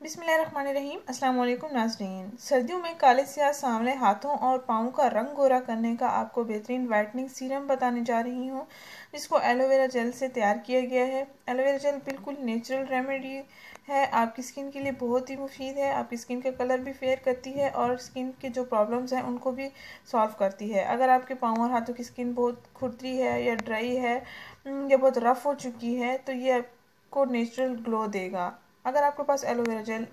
बिस्मिल्लाहिर्रहमानिर्रहीम। अस्सलाम वालेकुम नाज़रीन। सर्दियों में काले स्याह सांवले हाथों और पाँव का रंग गोरा करने का आपको बेहतरीन वाइटनिंग सीरम बताने जा रही हूँ, जिसको एलोवेरा जेल से तैयार किया गया है। एलोवेरा जेल बिल्कुल नेचुरल रेमेडी है, आपकी स्किन के लिए बहुत ही मुफीद है। आपकी स्किन का कलर भी फेयर करती है और स्किन के जो प्रॉब्लम्स हैं उनको भी सॉल्व करती है। अगर आपके पाँव और हाथों की स्किन बहुत खुरदरी है या ड्राई है या बहुत रफ़ हो चुकी है तो ये आपको नेचुरल ग्लो देगा। अगर आपके पास एलोवेरा जेल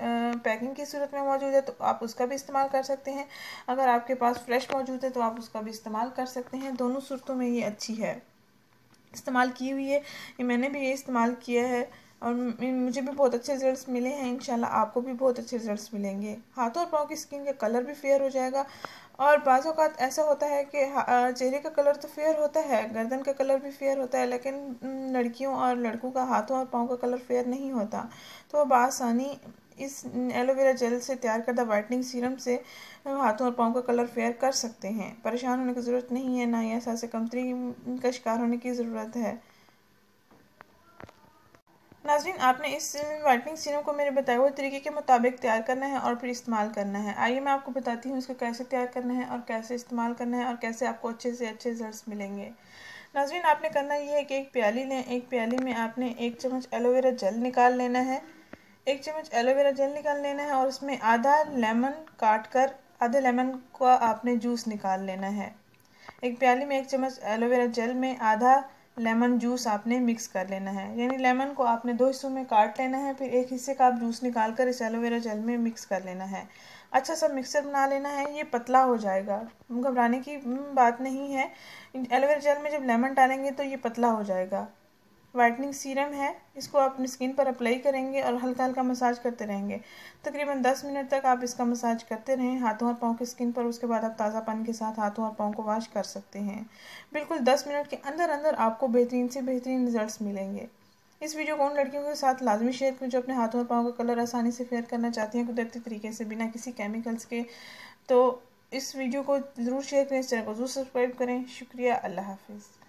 पैकिंग की सूरत में मौजूद है तो आप उसका भी इस्तेमाल कर सकते हैं। अगर आपके पास फ्रेश मौजूद है तो आप उसका भी इस्तेमाल कर सकते हैं। दोनों सूरतों में ये अच्छी है, इस्तेमाल की हुई है। ये मैंने भी ये इस्तेमाल किया है और मुझे भी बहुत अच्छे रिजल्ट्स मिले हैं। इंशाल्लाह आपको भी बहुत अच्छे रिजल्ट्स मिलेंगे। हाथों और पाँव की स्किन का कलर भी फेयर हो जाएगा। और बाज़ औक़ात ऐसा होता है कि चेहरे का कलर तो फेयर होता है, गर्दन का कलर भी फेयर होता है, लेकिन लड़कियों और लड़कों का हाथों और पाँव का कलर फेयर नहीं होता। तो बआसानी इस एलोवेरा जेल से तैयार करदा वाइटनिंग सीरम से हाथों और पाँव का कलर फेयर कर सकते हैं। परेशान होने की ज़रूरत नहीं है, ना ही एहसास कमतरी का शिकार होने की ज़रूरत है। नाज़रीन, आपने इस वाइटनिंग सीरम को मेरे बताए हुए तरीके के मुताबिक तैयार करना है और फिर इस्तेमाल करना है। आइए मैं आपको बताती हूँ इसको कैसे तैयार करना है और कैसे इस्तेमाल करना है और कैसे आपको अच्छे से अच्छे रिजल्ट्स मिलेंगे। नाज़रीन, आपने करना ये है कि एक प्याली लें। एक प्याली में आपने 1 चम्मच एलोवेरा जेल निकाल लेना है। 1 चम्मच एलोवेरा जेल निकाल लेना है और उसमें आधा लेमन काट कर आधे लेमन का आपने जूस निकाल लेना है। एक प्याली में 1 चम्मच एलोवेरा जेल में आधा लेमन जूस आपने मिक्स कर लेना है। यानी लेमन को आपने 2 हिस्सों में काट लेना है, फिर एक हिस्से का आप जूस निकाल कर इस एलोवेरा जेल में मिक्स कर लेना है। अच्छा सा मिक्सर बना लेना है। ये पतला हो जाएगा, घबराने की बात नहीं है। एलोवेरा जेल में जब लेमन डालेंगे तो ये पतला हो जाएगा। वाइटनिंग सीरम है, इसको आप अपनी स्किन पर अप्लाई करेंगे और हल्का हल्का मसाज करते रहेंगे। तकरीबन 10 मिनट तक आप इसका मसाज करते रहें हाथों और पाँव की स्किन पर। उसके बाद आप ताज़ा पानी के साथ हाथों और पाँव को वॉश कर सकते हैं। बिल्कुल 10 मिनट के अंदर अंदर आपको बेहतरीन से बेहतरीन रिजल्ट्स मिलेंगे। इस वीडियो को उन लड़कियों के साथ लाजमी शेयर करें जो अपने हाथों और पाँव का कलर आसानी से फेयर करना चाहती हैं कुदरती तरीके से, बिना किसी केमिकल्स के। तो इस वीडियो को ज़रूर शेयर करें, इस चैनल को ज़रूर सब्सक्राइब करें। शुक्रिया। अल्लाह हाफिज़।